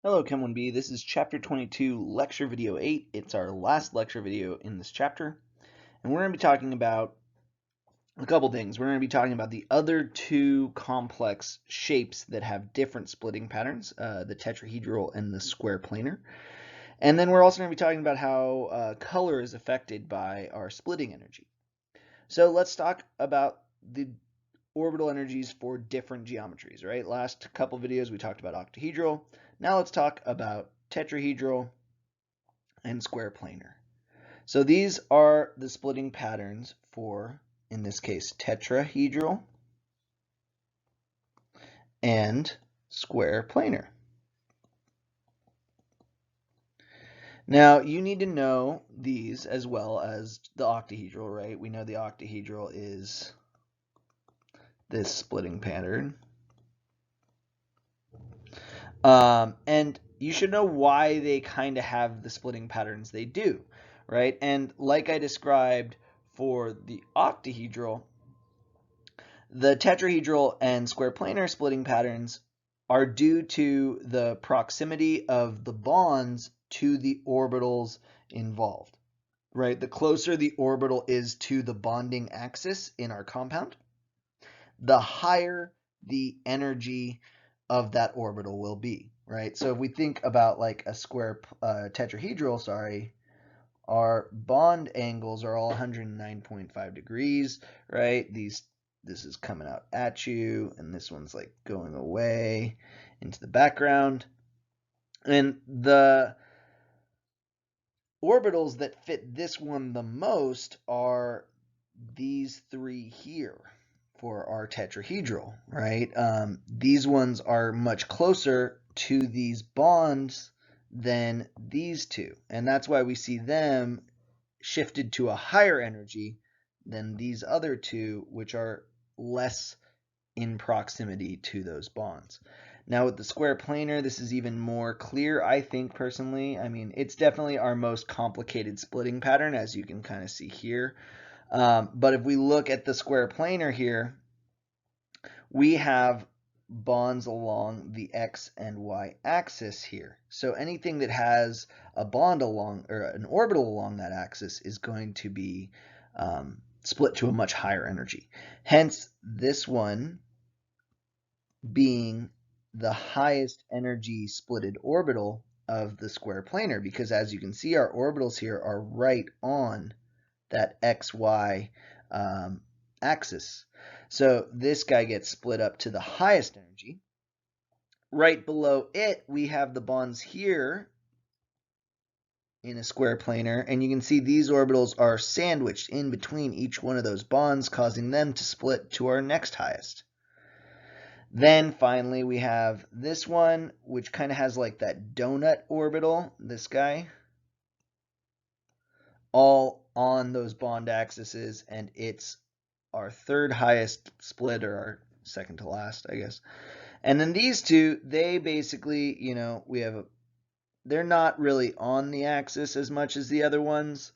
Hello, Chem 1B. This is Chapter 22, Lecture Video 8. It's our last lecture video in this chapter. And we're going to be talking about a couple things. We're going to be talking about the other two complex shapes that have different splitting patterns, the tetrahedral and the square planar. And then we're also going to be talking about how color is affected by our splitting energy. So let's talk about the orbital energies for different geometries, right? Last couple videos we talked about octahedral. Now let's talk about tetrahedral and square planar. So these are the splitting patterns for, in this case, tetrahedral and square planar. Now you need to know these as well as the octahedral, right? We know the octahedral is this splitting pattern. And you should know why they kind of have the splitting patterns they do, right? And like I described for the octahedral, the tetrahedral and square planar splitting patterns are due to the proximity of the bonds to the orbitals involved, right? The closer the orbital is to the bonding axis in our compound, the higher the energy of that orbital will be, right? So if we think about like a square tetrahedral, our bond angles are all 109.5 degrees, right? This is coming out at you, and this one's like going away into the background. And the orbitals that fit this one the most are these three here for our tetrahedral, right? These ones are much closer to these bonds than these two, and that's why we see them shifted to a higher energy than these other two, which are less in proximity to those bonds. Now with the square planar, this is even more clear, I think, personally. I mean, it's definitely our most complicated splitting pattern, as you can kind of see here. But if we look at the square planar here, we have bonds along the x and y axis here. So anything that has a bond along, or an orbital along that axis, is going to be split to a much higher energy. Hence, this one being the highest energy splitted orbital of the square planar, because as you can see, our orbitals here are right on that xy axis. So this guy gets split up to the highest energy. Right below it, we have the bonds here in a square planar, and you can see these orbitals are sandwiched in between each one of those bonds, causing them to split to our next highest. Then finally, we have this one, which kind of has like that donut orbital, this guy, all on those bond axes, and it's our third highest split, or our second to last, I guess. And then these two, they basically, they're not really on the axis as much as the other ones.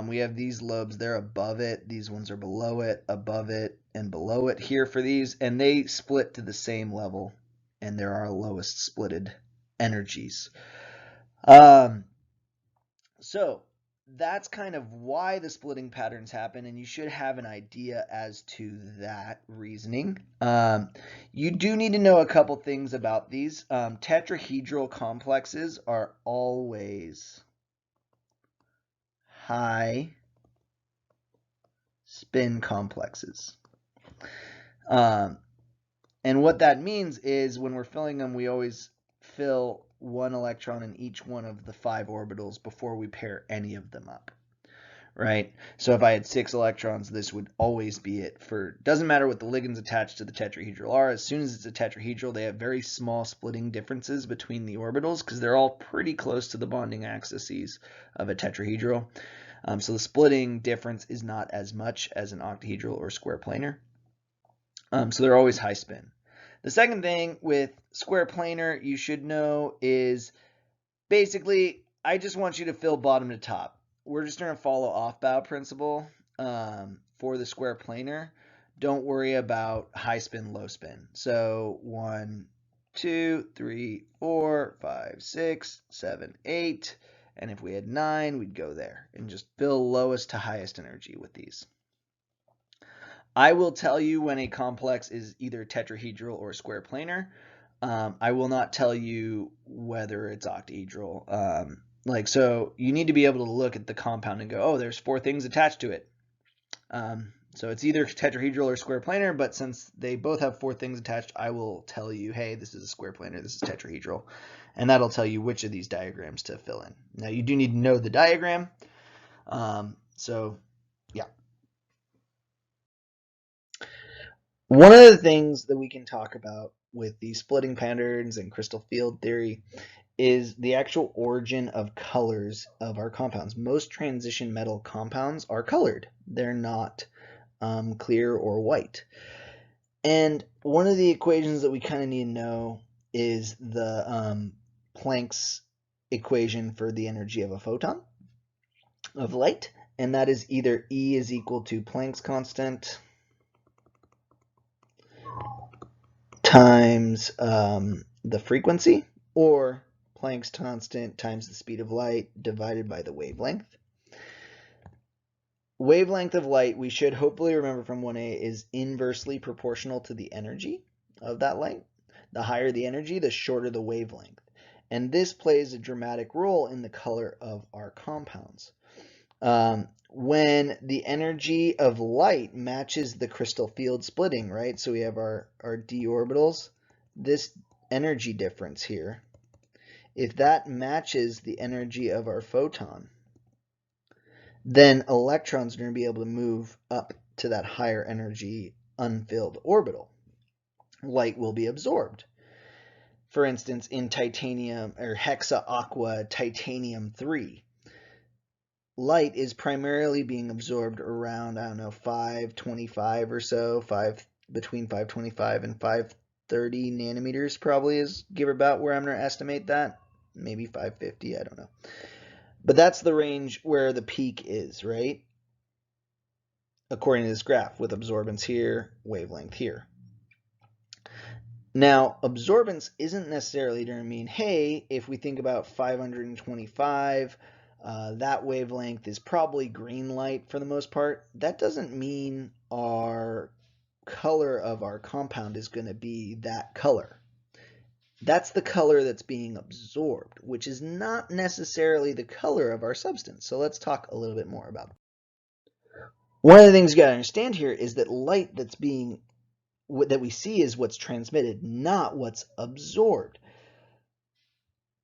We have these lobes, they're above it. These ones are below it, above it, and below it here for these. And they split to the same level, and they're our lowest splitted energies. So that's kind of why the splitting patterns happen, and you should have an idea as to that reasoning. You do need to know a couple things about these. Tetrahedral complexes are always high spin complexes. And what that means is when we're filling them, we always fill one electron in each one of the 5 orbitals before we pair any of them up, right? So if I had 6 electrons, this would always be it for, doesn't matter what the ligands attached to the tetrahedral are. As soon as it's a tetrahedral, they have very small splitting differences between the orbitals because they're all pretty close to the bonding axes of a tetrahedral. So the splitting difference is not as much as an octahedral or square planar. So they're always high spin. The second thing with square planar you should know is basically, I just want you to fill bottom to top. We're just going to follow off-bow principle for the square planar. Don't worry about high spin, low spin. So 1, 2, 3, 4, 5, 6, 7, 8. And if we had 9, we'd go there and just fill lowest to highest energy with these. I will tell you when a complex is either tetrahedral or square planar. I will not tell you whether it's octahedral. So you need to be able to look at the compound and go, oh, there's 4 things attached to it. So it's either tetrahedral or square planar, but since they both have 4 things attached, I will tell you, hey, this is a square planar, this is tetrahedral. And that'll tell you which of these diagrams to fill in. Now, you do need to know the diagram. Yeah. One of the things that we can talk about with these splitting patterns and crystal field theory is the actual origin of colors of our compounds. Most transition metal compounds are colored. They're not clear or white. And one of the equations that we kind of need to know is the Planck's equation for the energy of a photon of light, and that is either E is equal to Planck's constant times the frequency, or Planck's constant times the speed of light divided by the wavelength. Wavelength of light, we should hopefully remember from 1A, is inversely proportional to the energy of that light. The higher the energy, the shorter the wavelength. And this plays a dramatic role in the color of our compounds. When the energy of light matches the crystal field splitting, right? So we have our d orbitals, this energy difference here. If that matches the energy of our photon, then electrons are going to be able to move up to that higher energy unfilled orbital. Light will be absorbed. For instance, in titanium or hexa aqua titanium 3, light is primarily being absorbed around, 525 or so, between 525 and 530 nanometers probably is give or about where I'm going to estimate that. Maybe 550, I don't know. But that's the range where the peak is, right? According to this graph, with absorbance here, wavelength here. Now, absorbance isn't necessarily going to mean, hey, if we think about 525, that wavelength is probably green light for the most part. That doesn't mean our color of our compound is going to be that color. That's the color that's being absorbed, which is not necessarily the color of our substance. So let's talk a little bit more about it. One of the things you got to understand here is that light that we see is what's transmitted, not what's absorbed.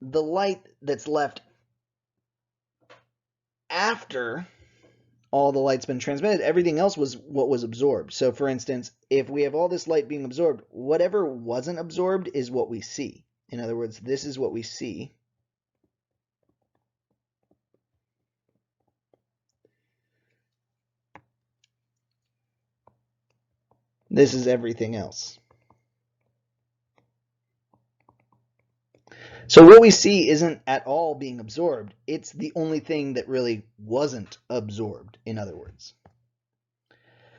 The light that's left after all the light's been transmitted, everything else was what was absorbed. So for instance, if we have all this light being absorbed, whatever wasn't absorbed is what we see. In other words, this is what we see. This is everything else. So what we see isn't at all being absorbed. It's the only thing that really wasn't absorbed, in other words.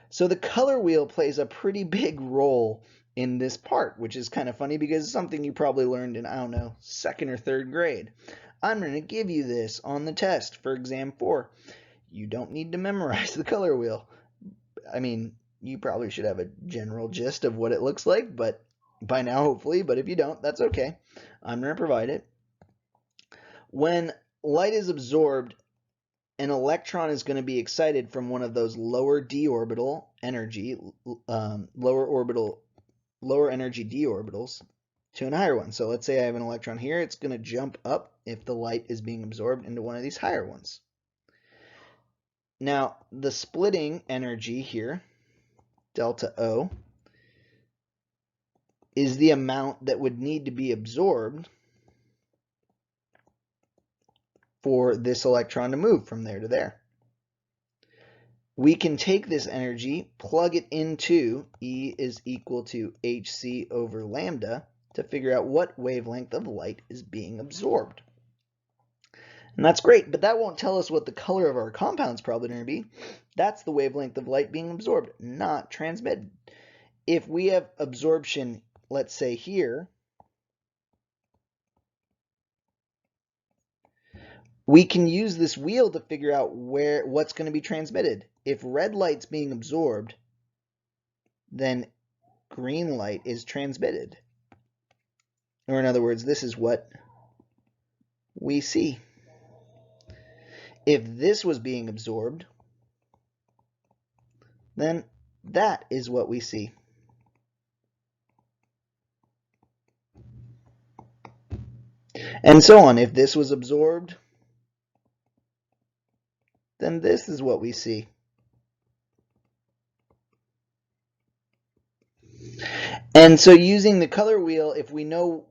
So the color wheel plays a pretty big role in this part, which is kind of funny because it's something you probably learned in, 2nd or 3rd grade. I'm going to give you this on the test for exam 4. You don't need to memorize the color wheel. I mean, you probably should have a general gist of what it looks like, but by now, hopefully, but if you don't, that's okay. I'm going to provide it. When light is absorbed, an electron is going to be excited from one of those lower d orbital energy, lower energy d orbitals to a higher one. So let's say I have an electron here. It's going to jump up if the light is being absorbed into one of these higher ones. Now, the splitting energy here, delta O, is the amount that would need to be absorbed for this electron to move from there to there. We can take this energy, plug it into E is equal to hc over lambda to figure out what wavelength of light is being absorbed. And that's great, but that won't tell us what the color of our compound's probably going to be. That's the wavelength of light being absorbed, not transmitted. If we have absorption, let's say here, we can use this wheel to figure out what's going to be transmitted. If red light's being absorbed, then green light is transmitted. Or in other words, this is what we see. If this was being absorbed, then that is what we see. And so on. If this was absorbed, then this is what we see. And so using the color wheel, if we know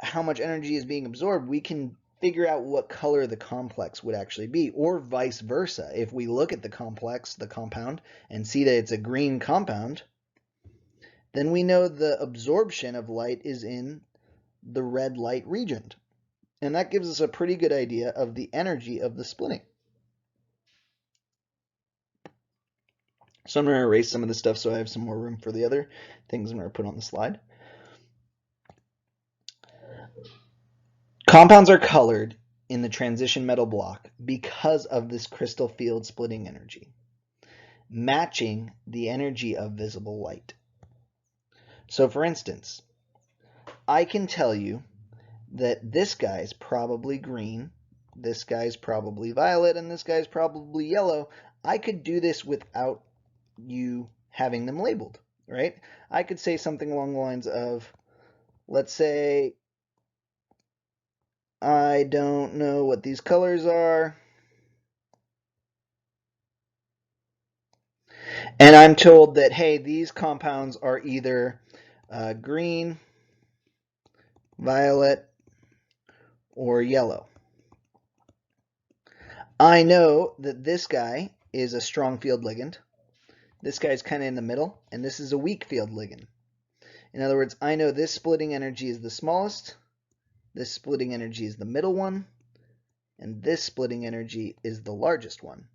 how much energy is being absorbed, we can figure out what color the complex would actually be, or vice versa. If we look at the complex, the compound, and see that it's a green compound, then we know the absorption of light is in the red light region. And that gives us a pretty good idea of the energy of the splitting. So I'm going to erase some of this stuff so I have some more room for the other things I'm going to put on the slide. Compounds are colored in the transition metal block because of this crystal field splitting energy, matching the energy of visible light. So for instance, I can tell you that this guy's probably green, this guy's probably violet, and this guy's probably yellow. I could do this without you having them labeled, right? I could say something along the lines of, let's say, I don't know what these colors are, and I'm told that, hey, these compounds are either green, violet, or yellow. I know that this guy is a strong field ligand. This guy's kind of in the middle, and this is a weak field ligand. In other words, I know this splitting energy is the smallest, this splitting energy is the middle one, and this splitting energy is the largest one.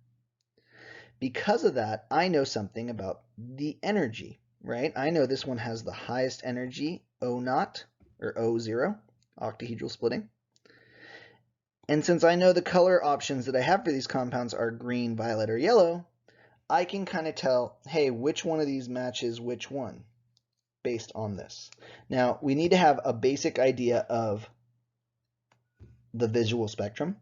Because of that, I know something about the energy, right? I know this one has the highest energy, O0, or O0, octahedral splitting. And since I know the color options that I have for these compounds are green, violet, or yellow, I can kind of tell, hey, which one of these matches which one based on this. Now, we need to have a basic idea of the visual spectrum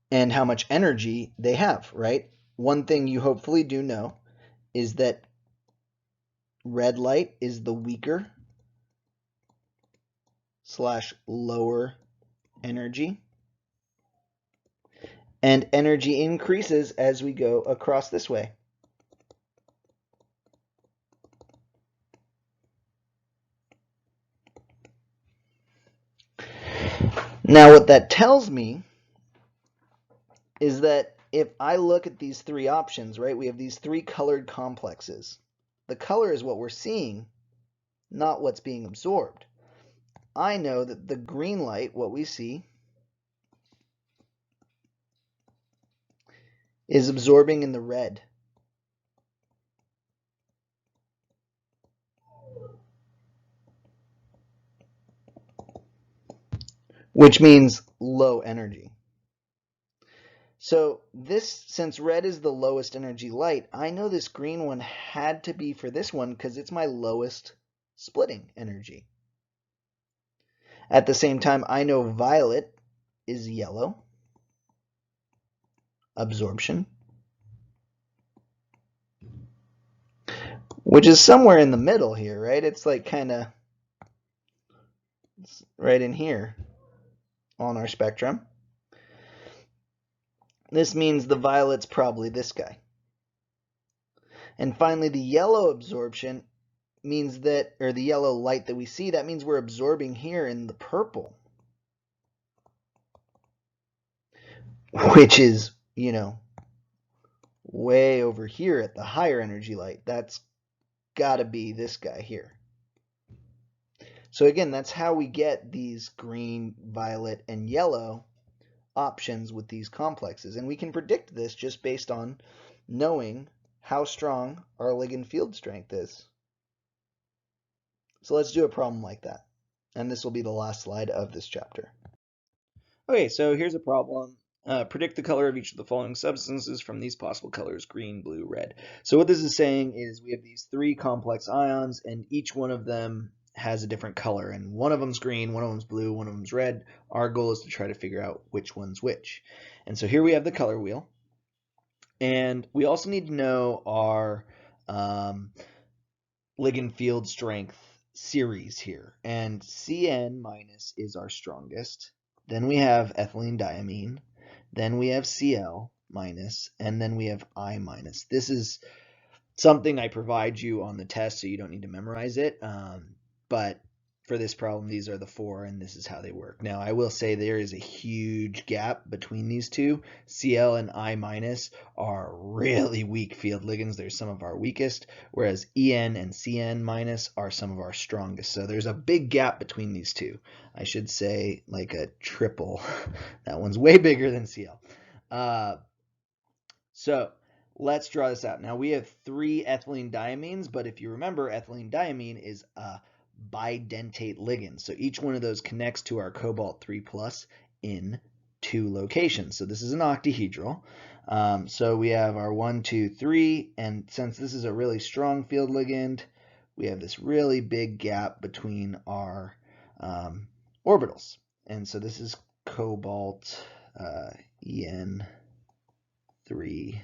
and how much energy they have, right? One thing you hopefully do know is that red light is the weaker / lower energy, and energy increases as we go across this way. Now, what that tells me is that if I look at these three options, right, we have these three colored complexes. The color is what we're seeing, not what's being absorbed. I know that the green light, what we see, is absorbing in the red. Which means low energy. So this, since red is the lowest energy light, I know this green one had to be for this one because it's my lowest splitting energy. At the same time, I know violet is yellow, absorption, which is somewhere in the middle here, right? It's like kind of right in here on our spectrum. This means the violet's probably this guy. And finally, the yellow absorption means that, or the yellow light that we see, that means we're absorbing here in the purple, which is, you know, way over here at the higher energy light. That's got to be this guy here. So again, that's how we get these green, violet, and yellow options with these complexes. And we can predict this just based on knowing how strong our ligand field strength is. So let's do a problem like that. And this will be the last slide of this chapter. Okay, so here's a problem. Predict the color of each of the following substances from these possible colors: green, blue, red. So what this is saying is we have these three complex ions, and each one of them has a different color, and one of them's green, one of them's blue, one of them's red. Our goal is to try to figure out which one's which. And so here we have the color wheel, and we also need to know our ligand field strength series here. And Cn minus is our strongest. Then we have ethylene diamine. Then we have Cl minus, and then we have I minus. This is something I provide you on the test, so you don't need to memorize it. But for this problem, these are the four, and this is how they work. Now, I will say there is a huge gap between these two. Cl and I minus are really weak field ligands. They're some of our weakest, whereas En and Cn minus are some of our strongest. So there's a big gap between these two. I should say like a triple. That one's way bigger than Cl. So let's draw this out. Now we have three ethylene diamines, but if you remember, ethylene diamine is a bidentate ligand. So each one of those connects to our cobalt 3+ in two locations. So this is an octahedral. So we have our 1, 2, 3, and since this is a really strong field ligand, we have this really big gap between our orbitals. And so this is cobalt En 3+.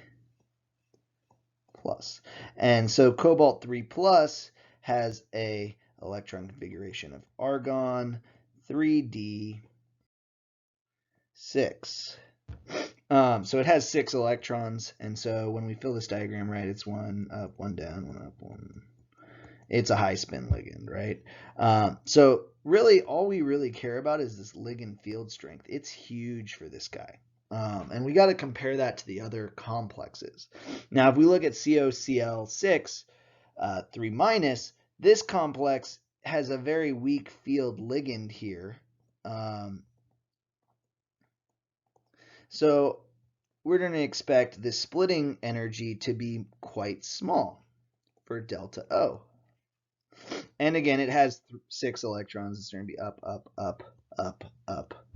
And so cobalt 3+ has a electron configuration of argon 3d6. So it has 6 electrons, and so when we fill this diagram right, it's 1 up, 1 down, 1 up, 1. It's a high spin ligand, right? So really all we really care about is this ligand field strength. It's huge for this guy. And we got to compare that to the other complexes. Now, if we look at COCl6, 3-, this complex has a very weak field ligand here. So we're going to expect the splitting energy to be quite small for delta O. And again, it has 6 electrons. It's going to be up, up, up, up, up,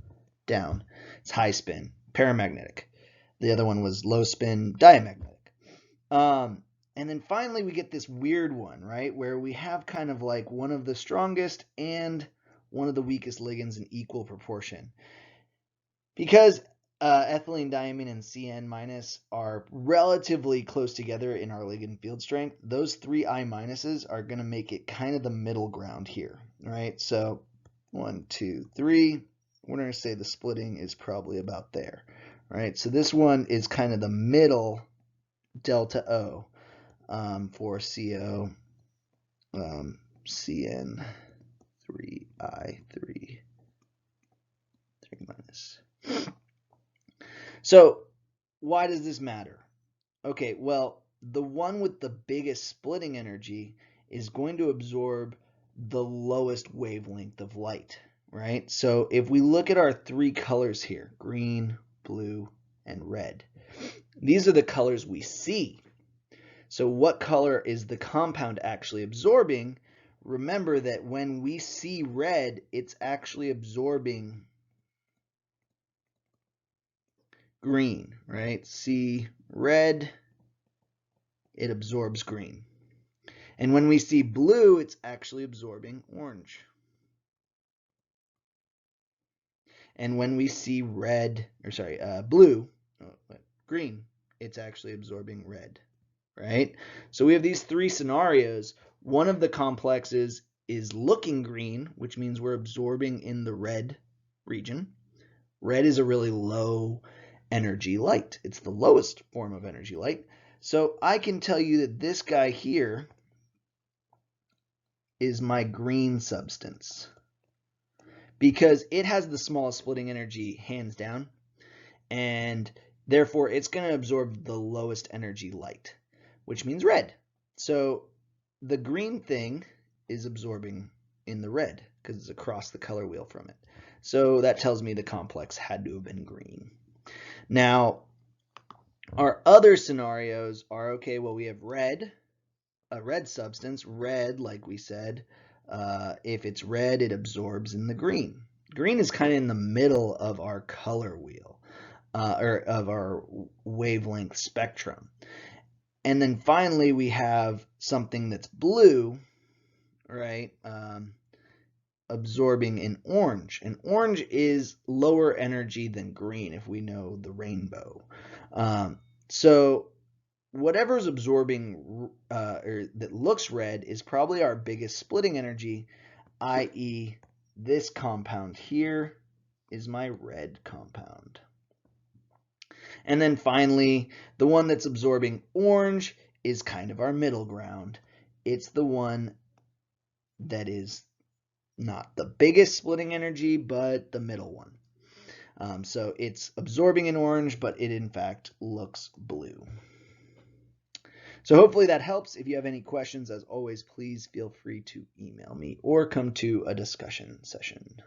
down. It's high spin, paramagnetic. The other one was low spin, diamagnetic. And then finally we get this weird one, right, where we have kind of like one of the strongest and one of the weakest ligands in equal proportion. Because ethylene diamine and Cn- are relatively close together in our ligand field strength, those 3 I- are going to make it kind of the middle ground here, right? So 1, 2, 3, we're going to say the splitting is probably about there, right? So this one is kind of the middle delta O for CO Cn 3I3 3-. So why does this matter? Okay, well, the one with the biggest splitting energy is going to absorb the lowest wavelength of light, right? So if we look at our 3 colors here, green, blue, and red, these are the colors we see. So what color is the compound actually absorbing? Remember that when we see red, it's actually absorbing green, right? See red, it absorbs green. And when we see blue, it's actually absorbing orange. And when we see blue, green, it's actually absorbing red, right? So we have these 3 scenarios. One of the complexes is looking green, which means we're absorbing in the red region. Red is a really low energy light. It's the lowest form of energy light. So I can tell you that this guy here is my green substance because it has the smallest splitting energy hands down, and therefore it's going to absorb the lowest energy light, which means red. So the green thing is absorbing in the red because it's across the color wheel from it. So that tells me the complex had to have been green. Now, our other scenarios are, okay, well, we have red, a red substance. Red, like we said, if it's red, it absorbs in the green. Green is kind of in the middle of our color wheel, or of our wavelength spectrum. And then finally, we have something that's blue, right? Absorbing in orange. And orange is lower energy than green if we know the rainbow. So whatever's absorbing or that looks red is probably our biggest splitting energy, i.e. this compound here is my red compound. And then finally, the one that's absorbing orange is kind of our middle ground. It's the one that is not the biggest splitting energy, but the middle one. So it's absorbing in orange, but it in fact looks blue. So hopefully that helps. If you have any questions, as always, please feel free to email me or come to a discussion session.